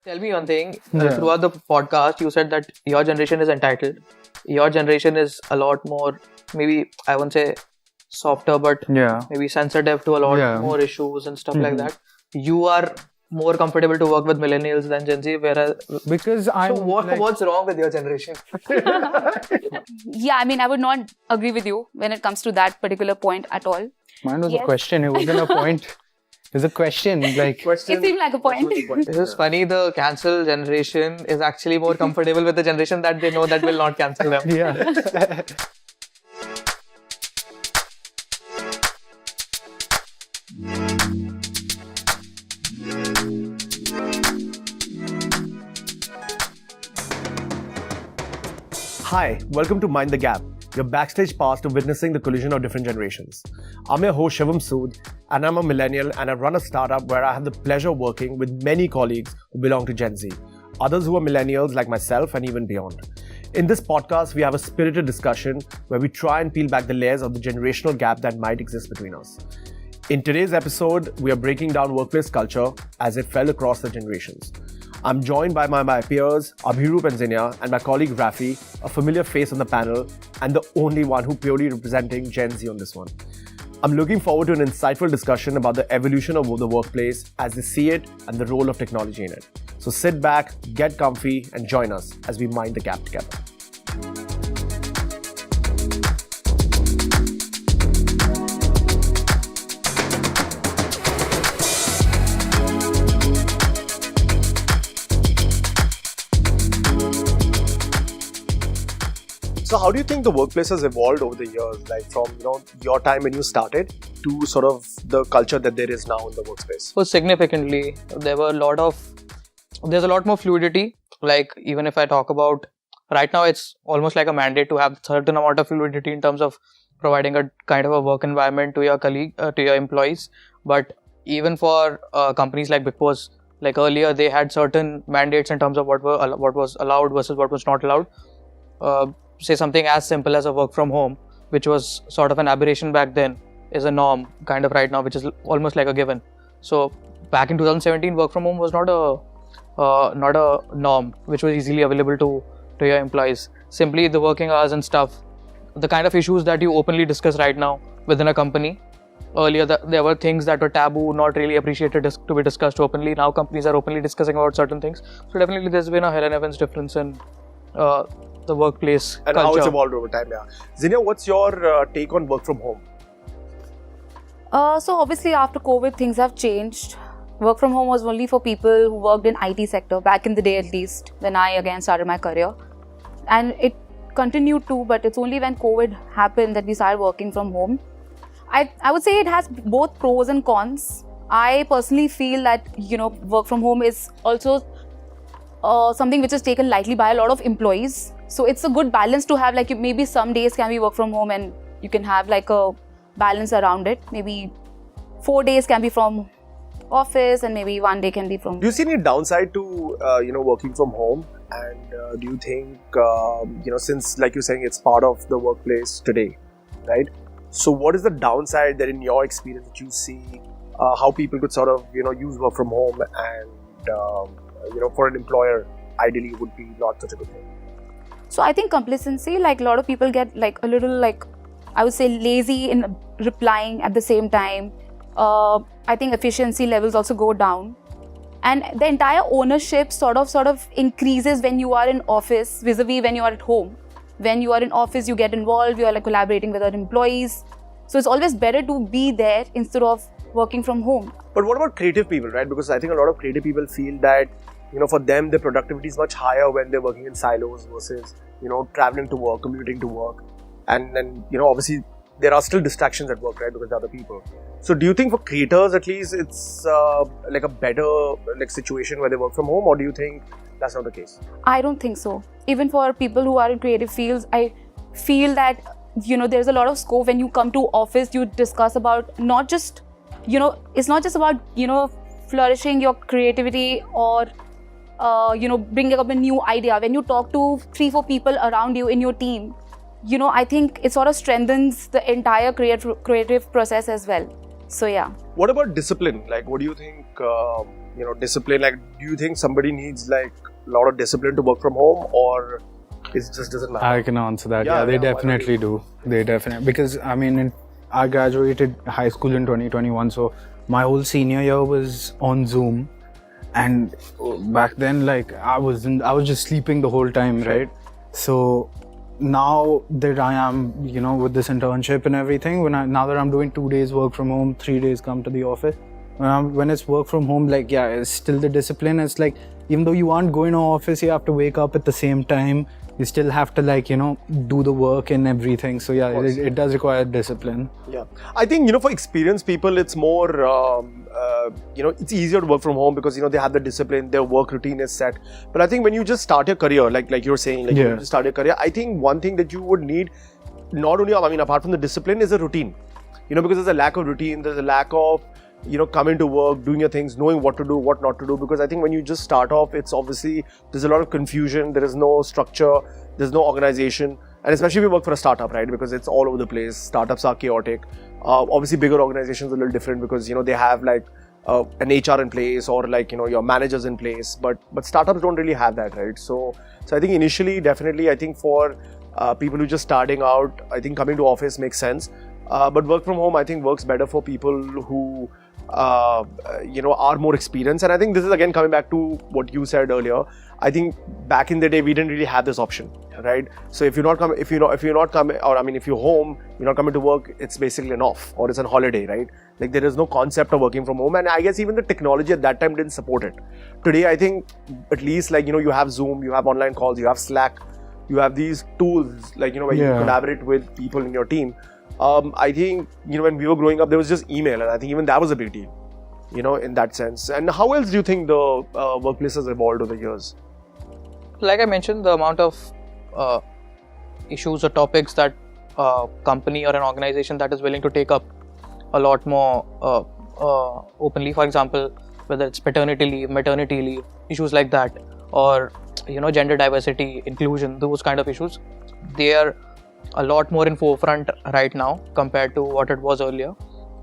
Tell me one thing. Throughout the podcast, you said that your generation is entitled. Your generation is a lot more, maybe I won't say softer, but maybe sensitive to a lot more issues and stuff like that. You are more comfortable to work with millennials than Gen Z, whereas Because I'm what's wrong with your generation? Yeah, I mean, I would not agree with you when it comes to that particular point at all. Mine was a question. It wasn't a point. It was a question. Like It seemed like a point. This is funny. The cancel generation is actually more comfortable with the generation that they know that will not cancel them. yeah. Hi, welcome to Mind the Gap, your backstage pass to witnessing the collision of different generations. I'm your host Shivam Sood, and I'm a millennial, and I run a startup where I have the pleasure of working with many colleagues who belong to Gen Z, others who are millennials like myself and even beyond. In this podcast, we have a spirited discussion where we try and peel back the layers of the generational gap that might exist between us. In today's episode, we are breaking down workplace culture as it fell across the generations. I'm joined by my peers, Abhiroop and Zinia, and my colleague Rafi, a familiar face on the panel, and the only one who purely representing Gen Z on this one. I'm looking forward to an insightful discussion about the evolution of the workplace as they see it and the role of technology in it. So sit back, get comfy, and join us as we mind the gap together. So how do you think the workplace has evolved over the years, like from your time when you started to sort of the culture that there is now in the workspace? So significantly, there's a lot more fluidity. Like even if I talk about right now, it's almost like a mandate to have a certain amount of fluidity in terms of providing a kind of a work environment to your to your employees. But even for companies like Big Boss, like earlier, they had certain mandates in terms of what was allowed versus what was not allowed. Say something as simple as a work from home, which was sort of an aberration back then, is a norm kind of right now, which is almost like a given. So back in 2017, work from home was not a norm which was easily available to your employees. Simply the working hours and stuff, the kind of issues that you openly discuss right now within a company. Earlier, there were things that were taboo, not really appreciated to be discussed openly. Now companies are openly discussing about certain things. So definitely there's been a hell and heavens difference in the workplace and culture. How it's evolved over time. Yeah, Zinia, what's your take on work from home? So obviously after COVID, things have changed. Work from home was only for people who worked in IT sector, back in the day at least, when I again started my career. And it continued to, but it's only when COVID happened that we started working from home. I would say it has both pros and cons. I personally feel that, work from home is also something which is taken lightly by a lot of employees. So it's a good balance to have, like maybe some days can be work from home and you can have like a balance around it. Maybe 4 days can be from office and maybe 1 day can be from... Do you see any downside to, working from home? And do you think, since like you're saying, it's part of the workplace today, right? So what is the downside that in your experience that you see, how people could sort of, use work from home and, for an employer, ideally it would be not such a good thing? So I think complacency, like a lot of people get like a little I would say lazy in replying at the same time. I think efficiency levels also go down. And the entire ownership sort of increases when you are in office vis-a-vis when you are at home. When you are in office, you get involved, you are like collaborating with other employees. So it's always better to be there instead of working from home. But what about creative people, right? Because I think a lot of creative people feel that, for them, their productivity is much higher when they're working in silos versus, traveling to work, commuting to work. And then, obviously, there are still distractions at work, right? Because there are other people. So do you think for creators, at least, it's like a better situation where they work from home? Or do you think that's not the case? I don't think so. Even for people who are in creative fields, I feel that, there's a lot of scope when you come to office, you discuss about not just, it's not just about, flourishing your creativity or, bringing up a new idea. When you talk to 3-4 people around you in your team, I think it sort of strengthens the entire creative process as well. So yeah. What about discipline? Like, what do you think discipline. Like, do you think somebody needs like a lot of discipline to work from home, or it just doesn't matter? I can answer that. Yeah, they definitely do. They definitely, because I mean, I graduated high school in 2021, so my whole senior year was on Zoom, and back then, like I was just sleeping the whole time, right? So now that I am, with this internship and everything, now that I'm doing 2 days work from home, 3 days come to the office. When it's work from home, like it's still the discipline. It's like even though you aren't going to office, you have to wake up at the same time. You still have to do the work and everything. So yeah, it does require discipline. Yeah, I think for experienced people, it's more it's easier to work from home because they have the discipline, their work routine is set. But I think when you just start your career, like you're saying, you just start your career, I think one thing that you would need, not only apart from the discipline, is a routine. Because there's a lack of routine, there's a lack of coming to work, doing your things, knowing what to do, what not to do. Because I think when you just start off, it's obviously, there's a lot of confusion, there is no structure, there's no organization. And especially if you work for a startup, right? Because it's all over the place. Startups are chaotic. Obviously, bigger organizations are a little different because, they have like an HR in place or like, your managers in place. But startups don't really have that, right? So I think initially, definitely, I think for people who are just starting out, I think coming to office makes sense. But work from home, I think works better for people who are more experienced. And I think this is again coming back to what you said earlier. I think back in the day we didn't really have this option, right? So if you're home, you're not coming to work, it's basically an off or it's a holiday, right? Like there is no concept of working from home, and I guess even the technology at that time didn't support it. Today I think at least you have Zoom, you have online calls, you have Slack, you have these tools where you collaborate with people in your team. I think when we were growing up there was just email, and I think even that was a big deal, in that sense. And how else do you think the workplace has evolved over the years? Like I mentioned, the amount of issues or topics that a company or an organization that is willing to take up a lot more openly, for example, whether it's paternity leave, maternity leave, issues like that, or gender diversity, inclusion, those kind of issues, they are a lot more in forefront right now compared to what it was earlier.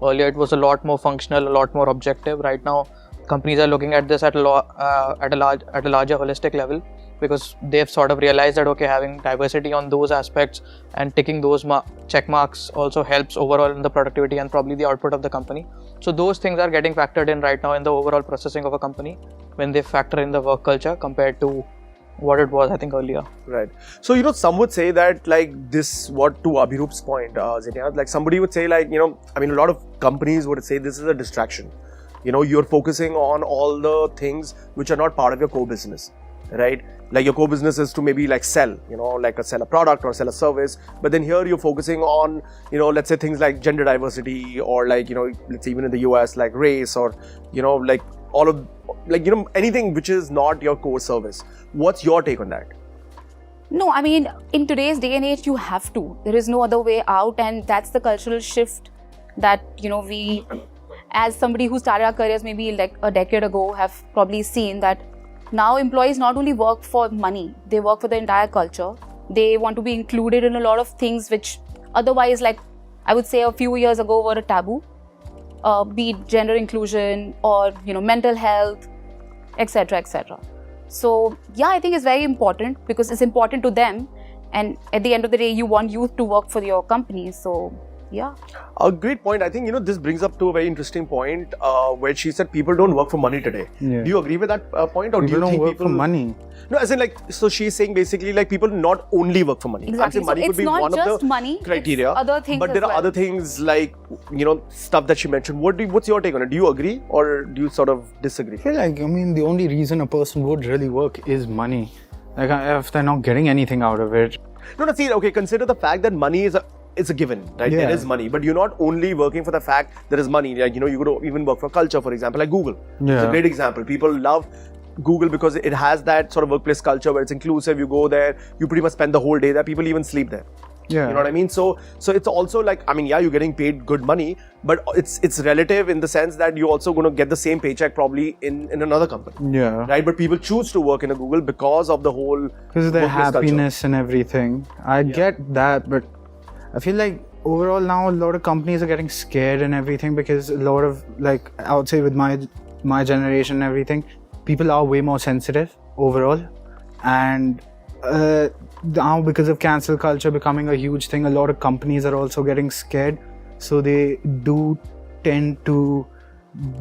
Earlier it was a lot more functional, a lot more objective. Right now companies are looking at this at a larger holistic level, because they've sort of realized that having diversity on those aspects and ticking those check marks also helps overall in the productivity and probably the output of the company. So those things are getting factored in right now in the overall processing of a company when they factor in the work culture compared to what it was, I think, earlier. Right. So, some would say that what to Abhiroop's point, Zinia, like somebody would say a lot of companies would say this is a distraction. You're focusing on all the things which are not part of your core business, right? Like your core business is to maybe sell, sell a product or sell a service. But then here you're focusing on, let's say things like gender diversity or let's say even in the US, like race or, all of anything which is not your core service. What's your take on that? No, I mean, in today's day and age, you have to. There is no other way out, and that's the cultural shift that, we, as somebody who started our careers maybe like a decade ago, have probably seen that now employees not only work for money, they work for the entire culture. They want to be included in a lot of things which otherwise, I would say a few years ago, were a taboo. Be it gender inclusion or, mental health, etc., etc. So, yeah, I think it's very important because it's important to them. And at the end of the day, you want youth to work for your company. So, yeah. A great point. I think, this brings up to a very interesting point where she said people don't work for money today. Yeah. Do you agree with that point? Or people do you think work for money? No, as in so she's saying basically people not only work for money. Exactly. So money could be one of the money, criteria. It's other things but there are other things stuff that she mentioned. What's your take on it? Do you agree or do you sort of disagree? I feel the only reason a person would really work is money. If they're not getting anything out of it. No, see, consider the fact that money is a given, right? Yeah. There is money, but you're not only working for the fact there is money. You could even work for culture, for example, like Google. Yeah. It's a great example. People love Google because it has that sort of workplace culture where it's inclusive. You go there, you pretty much spend the whole day there. People even sleep there. Yeah. You know what I mean? So it's also you're getting paid good money, but it's relative in the sense that you're also going to get the same paycheck probably in another company. Yeah. Right? But people choose to work in a Google because of the whole because of their happiness culture. And everything. I get that, but I feel overall now a lot of companies are getting scared and everything because a lot of I would say with my my generation and everything, people are way more sensitive overall. And now because of cancel culture becoming a huge thing, a lot of companies are also getting scared. So they do tend to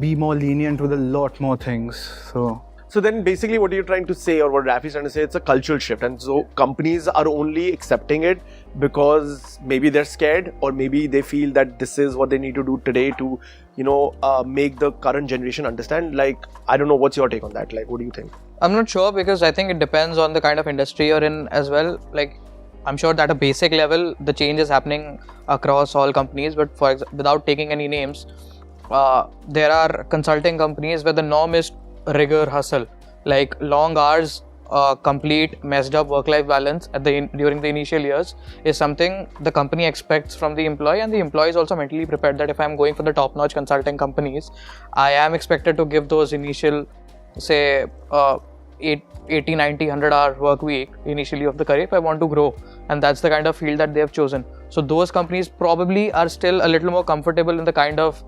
be more lenient with a lot more things. So then basically what you're trying to say, or what Rafi's trying to say, it's a cultural shift. And so companies are only accepting it because maybe they're scared, or maybe they feel that this is what they need to do today to, make the current generation understand. Like, I don't know, what's your take on that? Like, what do you think? I'm not sure, because I think it depends on the kind of industry you're in as well. Like, I'm sure that at a basic level, the change is happening across all companies. But for example, without taking any names, there are consulting companies where the norm is rigor, hustle, like long hours, complete messed up work-life balance during the initial years is something the company expects from the employee, and the employee is also mentally prepared that if I'm going for the top-notch consulting companies, I am expected to give those initial, say, 80, 90, 100 hour work week initially of the career if I want to grow, and that's the kind of field that they have chosen. So those companies probably are still a little more comfortable in the kind of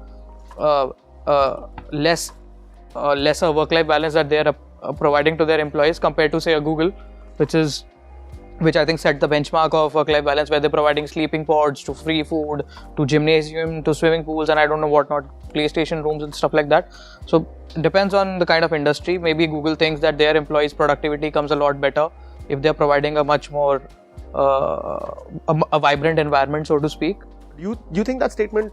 lesser work-life balance that they are providing to their employees compared to, say, a Google, which I think set the benchmark of work-life balance, where they're providing sleeping pods, to free food, to gymnasium, to swimming pools, and I don't know what not, PlayStation rooms and stuff like that. So it depends on the kind of industry. Maybe Google thinks that their employees' productivity comes a lot better if they're providing a much more a vibrant environment, so to speak. Do you think that statement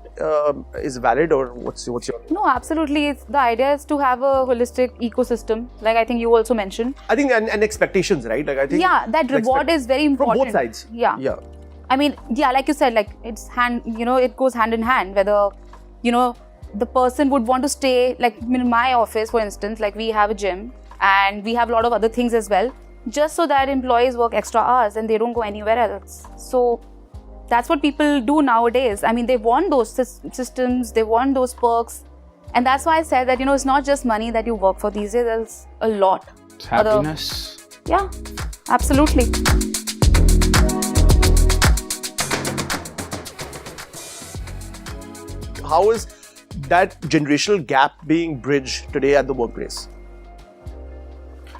is valid, or what's your? No, absolutely. The idea is to have a holistic ecosystem, like I think you also mentioned. I think and expectations, right? Like I think that reward is very important from both sides. Yeah. I mean, like you said, like it's it goes hand in hand. Whether the person would want to stay, like in my office, for instance, like we have a gym and we have a lot of other things as well, just so that employees work extra hours and they don't go anywhere else. So that's what people do nowadays. I mean, they want those systems, they want those perks. And that's why I said that, it's not just money that you work for these days, there's a lot. It's happiness. Yeah, absolutely. How is that generational gap being bridged today at the workplace?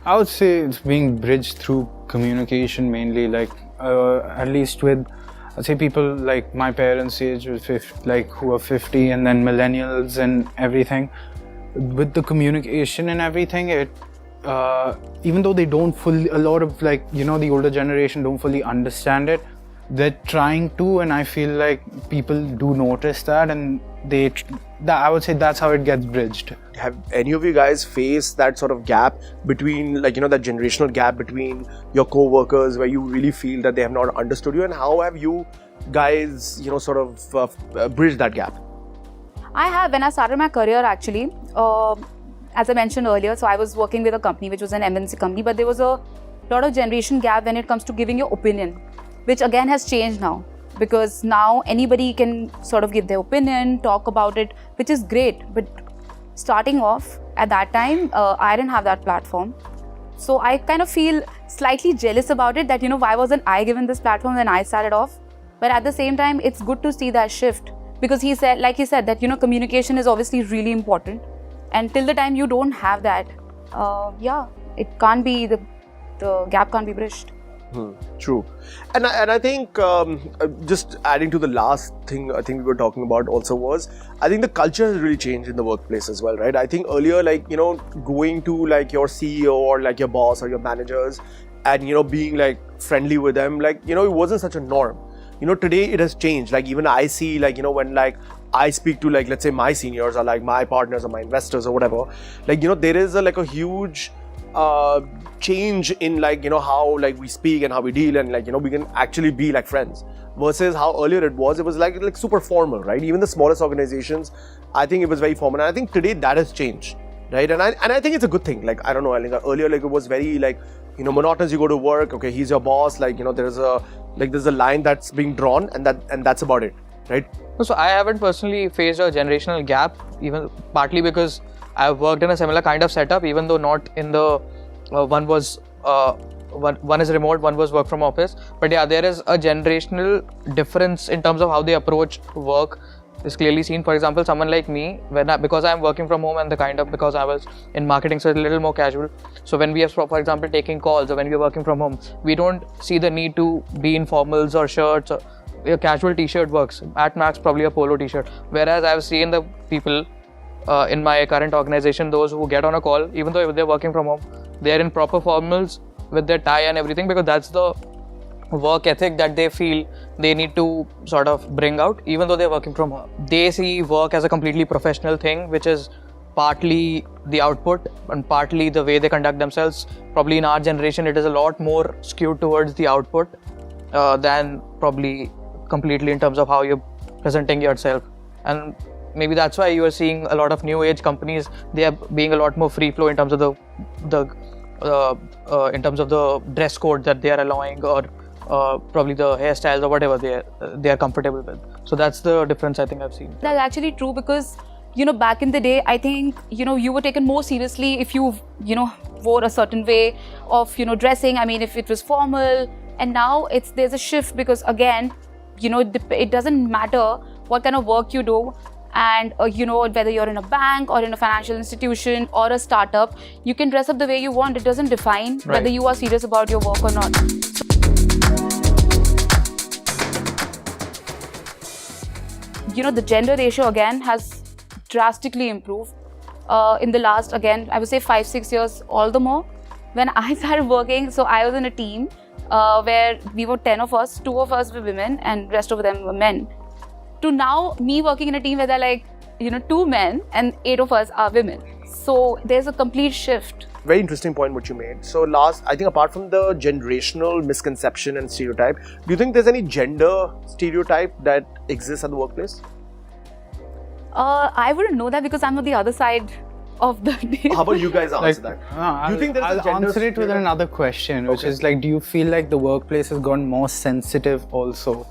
I would say it's being bridged through communication mainly, like at least with, I'd say, people like my parents' age, who are 50, and then millennials and everything. With the communication and everything, even though they don't fully, a lot of the older generation don't fully understand it, they're trying to, and I feel like people do notice that, and I would say that's how it gets bridged. Have any of you guys faced that sort of gap between, that generational gap between your co-workers, where you really feel that they have not understood you, and how have you guys, bridged that gap? I have. When I started my career, actually, as I mentioned earlier, so I was working with a company which was an MNC company, but there was a lot of generation gap when it comes to giving your opinion, which again has changed now, because now anybody can sort of give their opinion, talk about it, which is great. But starting off at that time, I didn't have that platform. So I kind of feel slightly jealous about it, that, why wasn't I given this platform when I started off? But at the same time, it's good to see that shift, because he said that, communication is obviously really important. And till the time you don't have that, it can't be, the gap can't be bridged. True. And I think just adding to the last thing I think we were talking about also was, I think the culture has really changed in the workplace as well, right? I think earlier, going to your CEO or your boss or your managers and being friendly with them, it wasn't such a norm. Today it has changed. Even I see when I speak to let's say my seniors or my partners or my investors or whatever, there is a huge change in how we speak and how we deal, and we can actually be friends, versus how earlier it was super formal, right? Even the smallest organizations, I think it was very formal, and I think today that has changed, right? And I think it's a good thing. I don't know, earlier it was very monotonous. You go to work, okay, he's your boss, there's a line that's being drawn, and that's about it, right? So I haven't personally faced a generational gap, even partly because I've worked in a similar kind of setup, even though not in the one is remote, one was work from office. But yeah, there is a generational difference in terms of how they approach work is clearly seen. For example, someone like me, because I'm working from home and because I was in marketing, so it's a little more casual. So when we are, for example, taking calls or when we are working from home, we don't see the need to be in formals or shirts. A casual t-shirt works. At max, probably a polo t-shirt. Whereas I've seen the people in my current organization, those who get on a call, even though they're working from home, they're in proper formals with their tie and everything, because that's the work ethic that they feel they need to sort of bring out, even though they're working from home. They see work as a completely professional thing, which is partly the output and partly the way they conduct themselves. Probably in our generation, it is a lot more skewed towards the output than probably completely in terms of how you're presenting yourself. And maybe that's why you are seeing a lot of new age companies, they are being a lot more free flow in terms of the dress code that they are allowing, or probably the hairstyles or whatever they are comfortable with. So that's the difference I think I've seen. That's actually true, because back in the day, I think you were taken more seriously if you wore a certain way of dressing. I mean, if it was formal. And now there's a shift, because again, it doesn't matter what kind of work you do, and whether you're in a bank or in a financial institution or a startup, you can dress up the way you want. It doesn't define whether you are serious about your work or not. The gender ratio again has drastically improved in the last, again, I would say 5-6 years, all the more. When I started working, so I was in a team where we were 10 of us, 2 of us were women and rest of them were men. To now me working in a team where there are 2 men and 8 of us are women. So there's a complete shift. Very interesting point what you made. So I think apart from the generational misconception and stereotype, do you think there's any gender stereotype that exists at the workplace? I wouldn't know that, because I'm on the other side of the table. How about you guys answer that? Do you think I'll answer it with another question, which is like, do you feel like the workplace has gone more sensitive also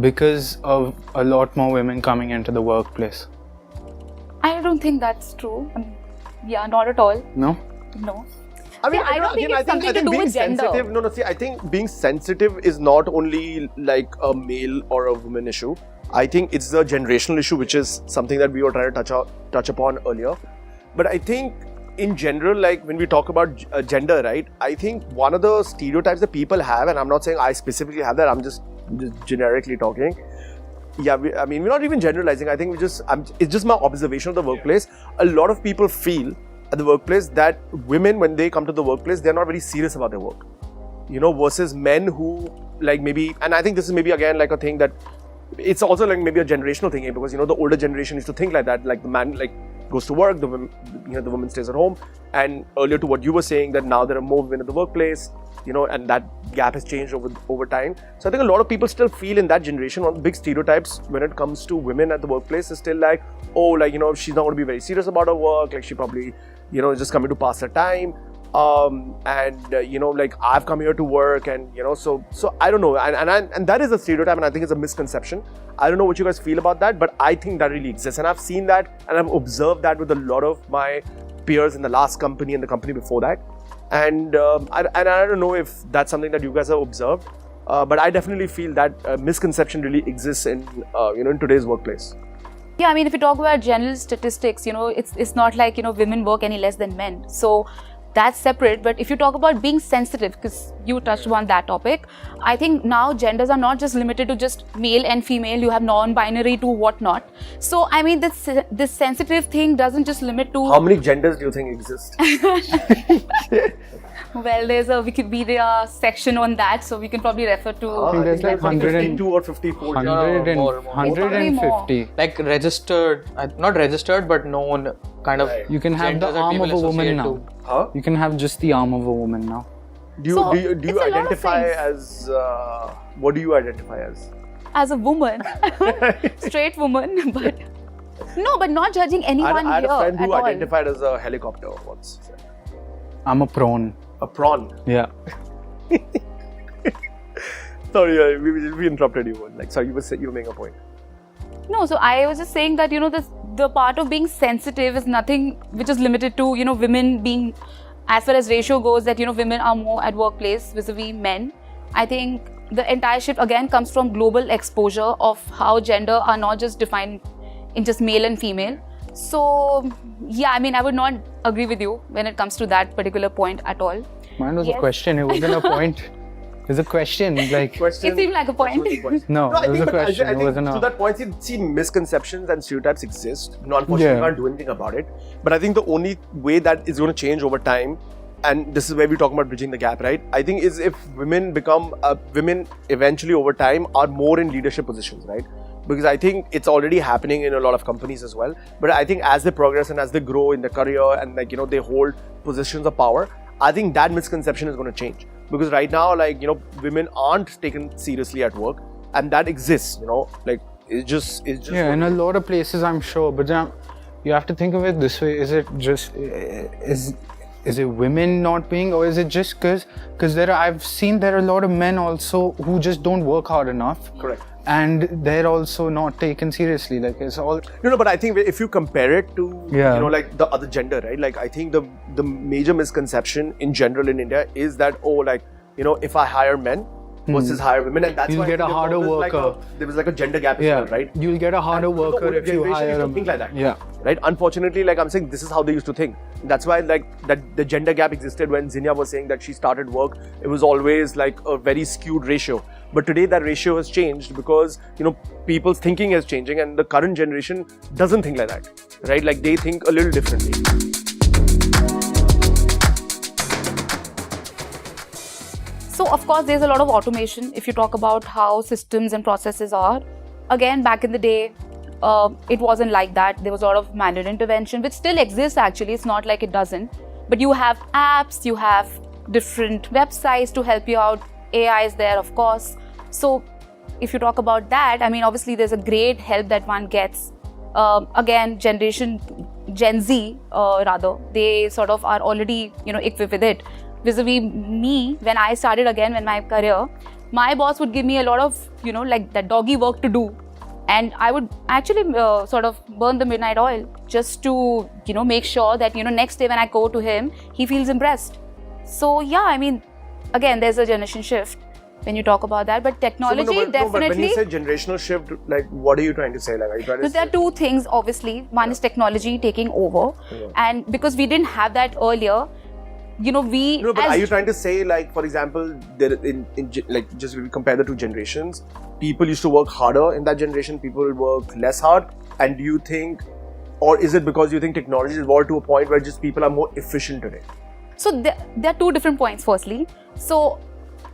because of a lot more women coming into the workplace? I don't think that's true. Yeah, not at all. No? No. I mean, I don't think it's something to do with gender. I think being sensitive is not only like a male or a woman issue. I think it's the generational issue, which is something that we were trying to touch upon earlier. But I think in general, like when we talk about gender, right, I think one of the stereotypes that people have, and I'm not saying I specifically have that, I'm just generically talking. Yeah, we're not even generalizing. I think it's just my observation of the workplace. A lot of people feel at the workplace that women, when they come to the workplace, they're not very serious about their work. Versus men who like maybe, and I think this is maybe again like a thing that it's also like maybe a generational thing, because the older generation used to think like that, like the man like goes to work, the woman stays at home. And earlier to what you were saying, that now there are more women at the workplace, and that gap has changed over time. So I think a lot of people still feel in that generation, one of the big stereotypes when it comes to women at the workplace is still like, oh, like she's not going to be very serious about her work, like she probably is just coming to pass her time. Like I've come here to work, and so I don't know, and that is a stereotype, and I think it's a misconception. I don't know what you guys feel about that, but I think that really exists, and I've seen that, and I've observed that with a lot of my peers in the last company and the company before that, and I don't know if that's something that you guys have observed, but I definitely feel that misconception really exists in in today's workplace. Yeah, I mean, if you talk about general statistics, it's not like women work any less than men. So that's separate. But if you talk about being sensitive, because you touched on that topic, I think now genders are not just limited to just male and female. You have non-binary to whatnot. So I mean, this sensitive thing doesn't just limit to. How many genders do you think exist? Well, there's a Wikipedia section on that, so we can probably refer to. I think there's like 152 or 54. 150. Like registered, not registered, but known kind of. You can have the genders that arm of people a woman associate now. to. Huh? You can have just the arm of a woman now. Do you identify as what do you identify as? As a woman, straight woman, but not judging anyone I had here a friend who at all. identified as a helicopter once. I'm a prawn. A prawn. Yeah. Sorry, we interrupted you. Like, sorry, you were making a point. No, so I was just saying that the part of being sensitive is nothing which is limited to women being, as far as ratio goes, that women are more at workplace vis-a-vis men. I think the entire shift again comes from global exposure of how gender are not just defined in just male and female. So yeah, I mean, I would not agree with you when it comes to that particular point at all. Mine was Yes. a question. It wasn't a point. It was a question. Like It seemed like a point. no, I it was think, a but question. I It think wasn't to a. that point, see, misconceptions and stereotypes exist. No, unfortunately, Yeah. you can't do anything about it. But I think the only way that is going to change over time, and this is where we talk about bridging the gap, right? I think is if women become women eventually over time are more in leadership positions, right? Because I think it's already happening in a lot of companies as well. But I think as they progress and as they grow in their career and like they hold positions of power, I think that misconception is going to change. Because right now, like women aren't taken seriously at work, and that exists. Like it's just Yeah, in a lot of places, I'm sure. But then you have to think of it this way: is it just is it women not being, or is it just because I've seen there are a lot of men also who just don't work hard enough. Correct. And they're also not taken seriously. Like it's all. No, but I think if you compare it to Yeah. like the other gender, right? Like I think the major misconception in general in India is that if I hire men versus hire women, and that's You'll why I get think a harder there was worker. there was like a gender gap as Yeah, well, right? You'll get a harder And the worker older if you generation hire used to them. think like that. Yeah. Right? Unfortunately, like I'm saying, this is how they used to think. That's why like that the gender gap existed when Zinia was saying that she started work. It was always like a very skewed ratio. But today that ratio has changed because people's thinking is changing, and the current generation doesn't think like that. Right? Like they think a little differently. So of course, there's a lot of automation. If you talk about how systems and processes are, again, back in the day, it wasn't like that. There was a lot of manual intervention, which still exists actually. It's not like it doesn't. But you have apps, you have different websites to help you out. AI is there, of course. So if you talk about that, I mean, obviously there's a great help that one gets. Again, Gen Z, they sort of are already, equipped with it. Vis-a-vis me, when I started again in my career, my boss would give me a lot of, like that doggy work to do. And I would actually sort of burn the midnight oil just to, make sure that, next day when I go to him, he feels impressed. So, yeah, I mean, again, there's a generation shift when you talk about that. But technology but when definitely... you say generational shift, like what are you trying to say? Like, are you trying to So there are two things, obviously. One is technology taking over. And because we didn't have that earlier, we... No, but are you trying to say, like, for example, like, just if we compare the two generations, people used to work harder in that generation, people work less hard, and do you think, or is it because you think technology has evolved to a point where just people are more efficient today? So there are two different points, firstly. So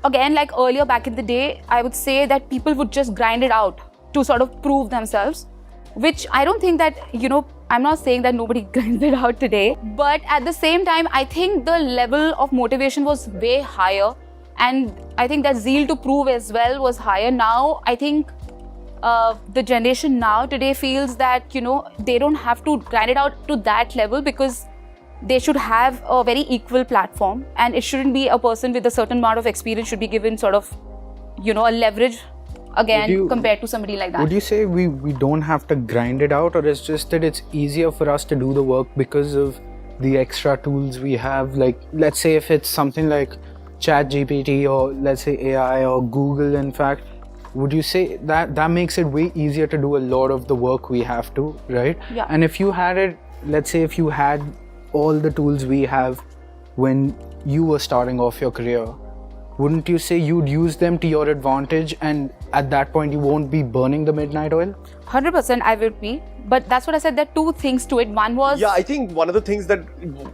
again, like earlier back in the day, I would say that people would just grind it out to sort of prove themselves, which I don't think that, I'm not saying that nobody grinds it out today, but at the same time, I think the level of motivation was way higher, and I think that zeal to prove as well was higher. Now, I think the generation now today feels that, they don't have to grind it out to that level because they should have a very equal platform, and it shouldn't be a person with a certain amount of experience should be given sort of, a leverage again compared to somebody like that. Would you say we don't have to grind it out, or it's just that it's easier for us to do the work because of the extra tools we have? Like, let's say if it's something like ChatGPT, or let's say AI or Google, in fact, would you say that makes it way easier to do a lot of the work we have to, right? Yeah. And if you had it, let's say if you had all the tools we have when you were starting off your career, wouldn't you say you'd use them to your advantage, and at that point you won't be burning the midnight oil? 100% I would be, but that's what I said. There are two things to it. One was... Yeah, I think one of the things that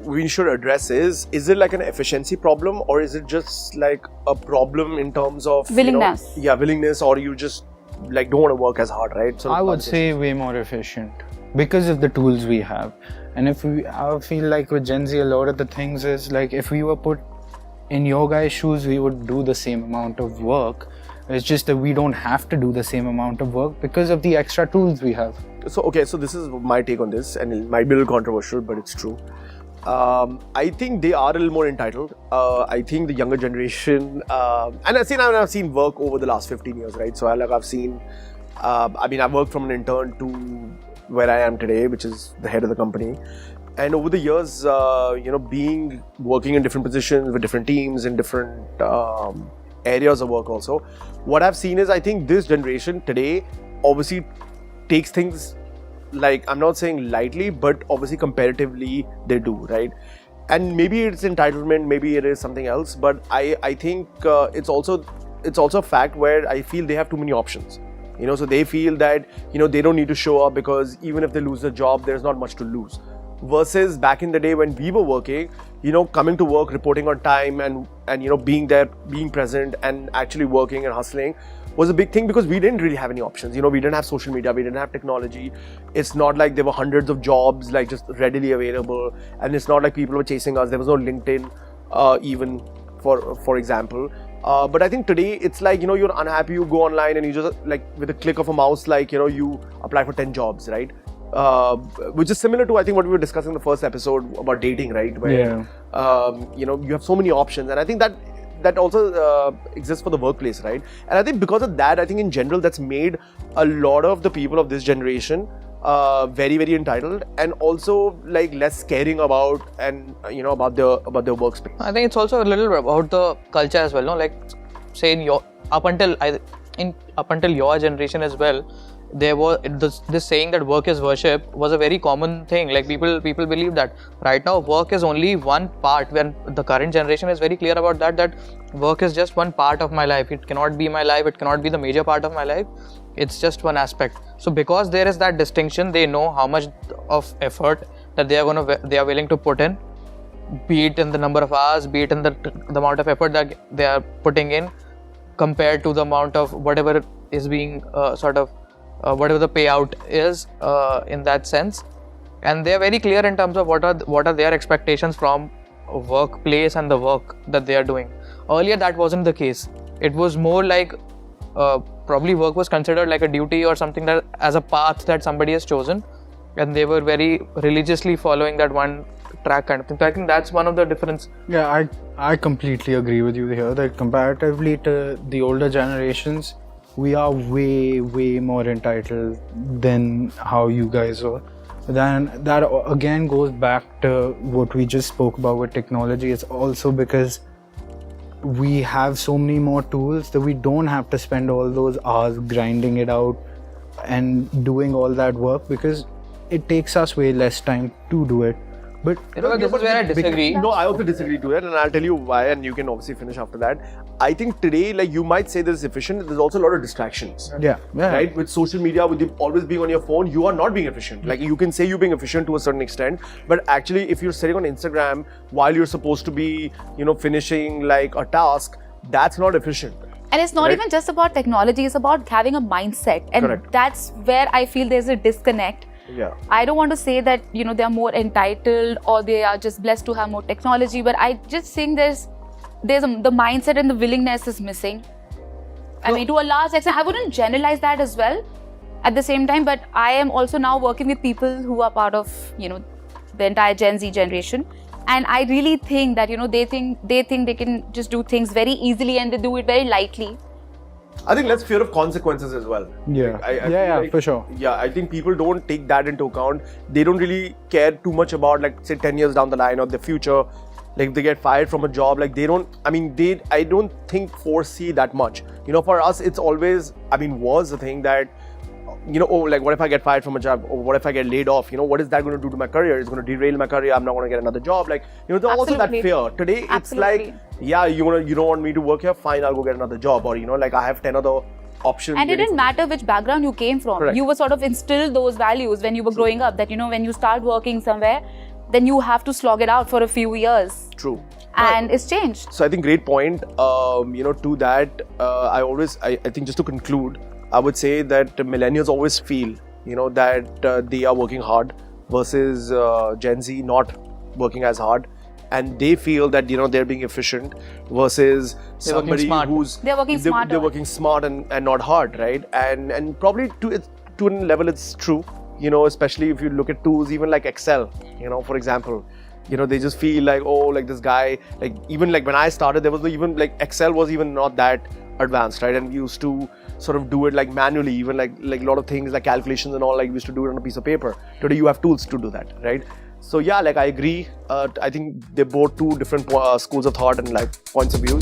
we should address is it like an efficiency problem, or is it just like a problem in terms of willingness? Willingness, or you just like don't want to work as hard, right? So I would say way more efficient because of the tools we have. And I feel like with Gen Z, a lot of the things is like if we were put in your guys' shoes, we would do the same amount of work. It's just that we don't have to do the same amount of work because of the extra tools we have. So this is my take on this, and it might be a little controversial, but it's true. I think they are a little more entitled. I think the younger generation, and I've seen work over the last 15 years, right? So I've seen, I've worked from an intern to where I am today, which is the head of the company. And over the years, working in different positions with different teams in different areas of work also, what I've seen is I think this generation today obviously takes things like, I'm not saying lightly, but obviously comparatively they do, right? And maybe it's entitlement, maybe it is something else, but I think it's also a fact where I feel they have too many options. So they feel that, they don't need to show up because even if they lose their job, there's not much to lose. Versus back in the day when we were working, coming to work, reporting on time and being there, being present and actually working and hustling was a big thing because we didn't really have any options. We didn't have social media, we didn't have technology. It's not like there were hundreds of jobs like just readily available, and it's not like people were chasing us. There was no LinkedIn even for example. But I think today it's like, you're unhappy, you go online and you just like with a click of a mouse, like, you apply for 10 jobs, right? Which is similar to, I think, what we were discussing in the first episode about dating, right? Where, you have so many options, and I think that also exists for the workplace, right? And I think because of that, I think in general that's made a lot of the people of this generation very, very entitled and also like less caring about and about their workspace. I think it's also a little about the culture as well, no? Like, say up until your generation as well, there was this saying that work is worship was a very common thing. Like people believe that. Right now, work is only one part. When the current generation is very clear about that work is just one part of my life. It cannot be my life. It cannot be the major part of my life. It's just one aspect. So because there is that distinction, they know how much of effort that they are willing to put in, be it in the number of hours, be it in the amount of effort that they are putting in, compared to the amount of whatever is being whatever the payout is in that sense. And they are very clear in terms of what are their expectations from a workplace and the work that they are doing. Earlier that wasn't the case. It was more like probably work was considered like a duty or something that as a path that somebody has chosen, and they were very religiously following that one track kind of thing. So I think that's one of the difference. Yeah, I completely agree with you here that comparatively to the older generations, we are way more entitled than how you guys are. Then that again goes back to what we just spoke about with technology. It's also because we have so many more tools that we don't have to spend all those hours grinding it out and doing all that work, because it takes us way less time to do it. But this is where I disagree. No, I also disagree to that, and I'll tell you why, and you can obviously finish after that. I think today, like, you might say this is efficient, there's also a lot of distractions. Yeah. Right? With social media, with you always being on your phone, you are not being efficient. Like, you can say you're being efficient to a certain extent, but actually, if you're sitting on Instagram while you're supposed to be, finishing like a task, that's not efficient. And it's not even just about technology, it's about having a mindset. And Correct. That's where I feel there's a disconnect. Yeah. I don't want to say that, they are more entitled or they are just blessed to have more technology, but I just think the mindset and the willingness is missing. I mean, to a large extent, I wouldn't generalize that as well at the same time, but I am also now working with people who are part of, the entire Gen Z generation. And I really think that, they think they can just do things very easily and they do it very lightly. I think less fear of consequences as well. Yeah. I feel like, for sure. Yeah, I think people don't take that into account. They don't really care too much about, like, say 10 years down the line or the future. Like, if they get fired from a job, like, I don't think foresee that much. For us, it's always, was the thing that, like, what if I get fired from a job, or what if I get laid off? What is that going to do to my career? It's going to derail my career. I'm not going to get another job. Like, there's also that fear. Today, it's like, yeah, you don't want me to work here? Fine, I'll go get another job. Or, like, I have 10 other options. And it didn't matter which background you came from. Correct. You were sort of instilled those values when you were growing up, that, when you start working somewhere, then you have to slog it out for a few years. True. And it's changed. So I think great point. To that, I think just to conclude, I would say that millennials always feel, that they are working hard versus Gen Z not working as hard. And they feel that, they're being efficient versus somebody who's... They're working smart. They're working smart and not hard, right? And probably to a level it's true, especially if you look at tools, even like Excel, for example. They just feel like, oh, like this guy, like even like when I started, there was even like Excel was even not that advanced, right? And we used to sort of do it like manually, even like a lot of things like calculations and all, like we used to do it on a piece of paper. Today you have tools to do that, right? So yeah, like I agree. I think they're both two different schools of thought and like points of view.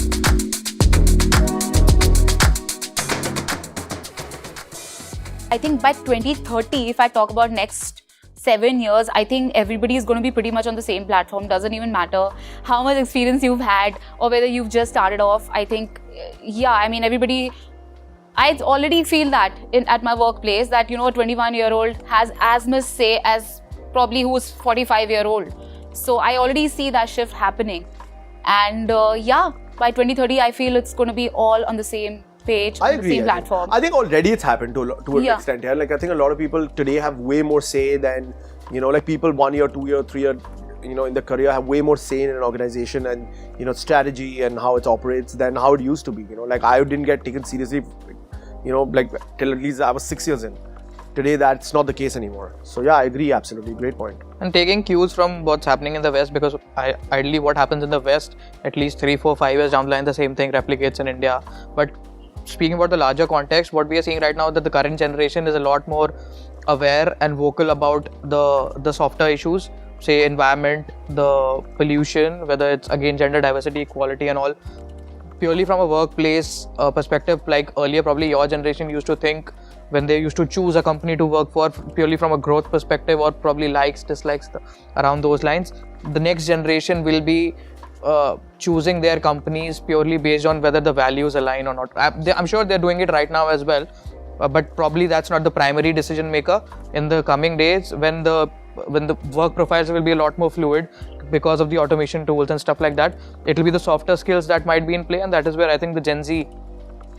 I think by 2030, if I talk about next 7 years, I think everybody is going to be pretty much on the same platform. Doesn't even matter how much experience you've had or whether you've just started off. I think, everybody, I already feel that at my workplace that, a 21-year-old has as much say as probably who's 45-year-old. So I already see that shift happening. And by 2030, I feel it's going to be all on the same page, I on agree. the same platform. I think already it's happened to an extent here. Like I think a lot of people today have way more say than, like people 1 year, 2 year, 3 year, in their career have way more say in an organization and, strategy and how it operates than how it used to be. Like I didn't get taken seriously, like till at least I was 6 years in. Today, that's not the case anymore. So yeah, I agree, absolutely. Great point. And taking cues from what's happening in the West, because ideally what happens in the West, at least 3, 4, 5 years down the line, the same thing replicates in India. But speaking about the larger context, what we are seeing right now, that the current generation is a lot more aware and vocal about the softer issues, say environment, the pollution, whether it's again gender diversity, equality and all. Purely from a workplace perspective, like earlier probably your generation used to think when they used to choose a company to work for purely from a growth perspective or probably likes, dislikes, around those lines. The next generation will be choosing their companies purely based on whether the values align or not. I'm sure they're doing it right now as well, but probably that's not the primary decision maker. In the coming days, when the work profiles will be a lot more fluid because of the automation tools and stuff like that, it will be the softer skills that might be in play, and that is where I think the Gen Z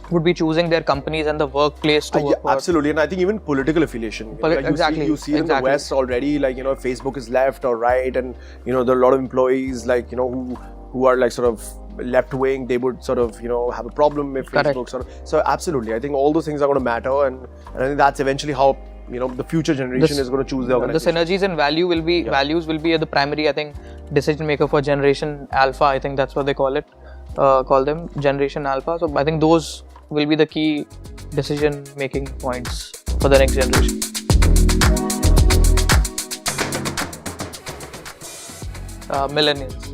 would be choosing their companies and the workplace to work for. Absolutely, and I think even political affiliation. You see in the West already, like Facebook is left or right, and there are a lot of employees like who are like sort of left wing. They would sort of have a problem if Facebook sort of. So absolutely, I think all those things are going to matter, and I think that's eventually how the future generation is going to choose the organization. The synergies and values will be the primary, I think, decision maker for Generation Alpha. I think that's what they call them, Generation Alpha. So I think those will be the key decision making points for the next generation. Millennials.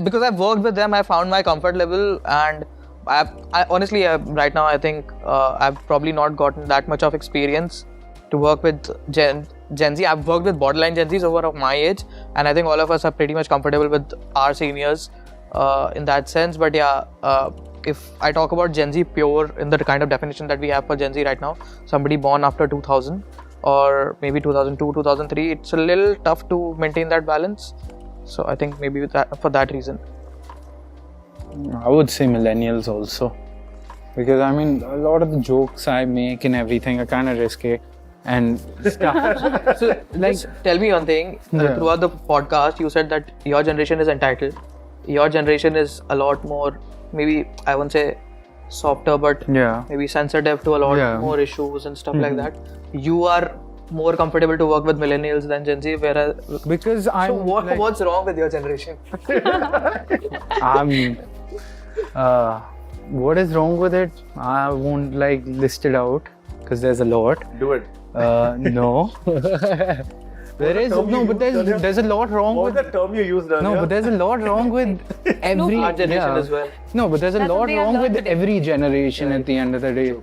Because I've worked with them, I found my comfort level, and I honestly right now I think I've probably not gotten that much of experience to work with Gen Z. I've worked with borderline Gen Zs over of my age, and I think all of us are pretty much comfortable with our seniors in that sense. But if I talk about Gen Z pure in the kind of definition that we have for Gen Z right now, somebody born after 2000 or maybe 2002, 2003, it's a little tough to maintain that balance. So I think maybe for that reason. I would say millennials also, because I mean a lot of the jokes I make and everything are kind of risky and stuff. So like, tell me one thing. Throughout the podcast, you said that your generation is entitled. Your generation is a lot more, maybe I won't say softer, but maybe sensitive to a lot more issues and stuff like that. You are more comfortable to work with millennials than Gen Z, whereas because what's wrong with your generation? What is wrong with it? I won't list it out because there's a lot. Do it. No. There's a lot wrong with. What was the term you used earlier? No, but there's a lot wrong with every our generation as well. No, but there's a lot wrong with every generation at the end of the day.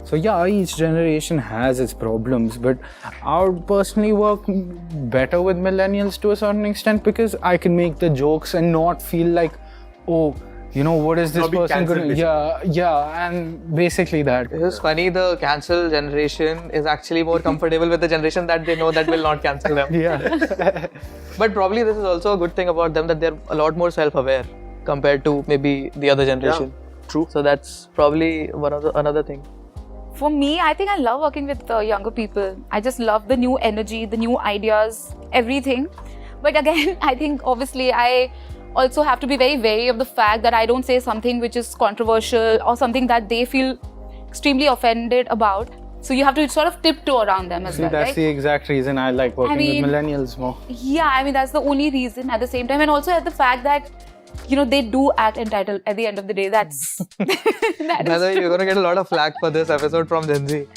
So yeah, each generation has its problems, but I would personally work better with millennials to a certain extent because I can make the jokes and not feel like, oh, what is this person going to... Yeah, and basically that. It's funny, the cancel generation is actually more comfortable with the generation that they know that will not cancel them. Yeah. But probably this is also a good thing about them, that they're a lot more self-aware compared to maybe the other generation. Yeah, true. So that's probably another thing. For me, I think I love working with younger people. I just love the new energy, the new ideas, everything. But again, I think obviously I also have to be very wary of the fact that I don't say something which is controversial or something that they feel extremely offended about. So you have to sort of tiptoe around them as well, that's right? the exact reason I like working with millennials more. Yeah, that's the only reason at the same time. And also at the fact that they do act entitled at the end of the day. That's... By the way, you're going to get a lot of flack for this episode from Gen Z.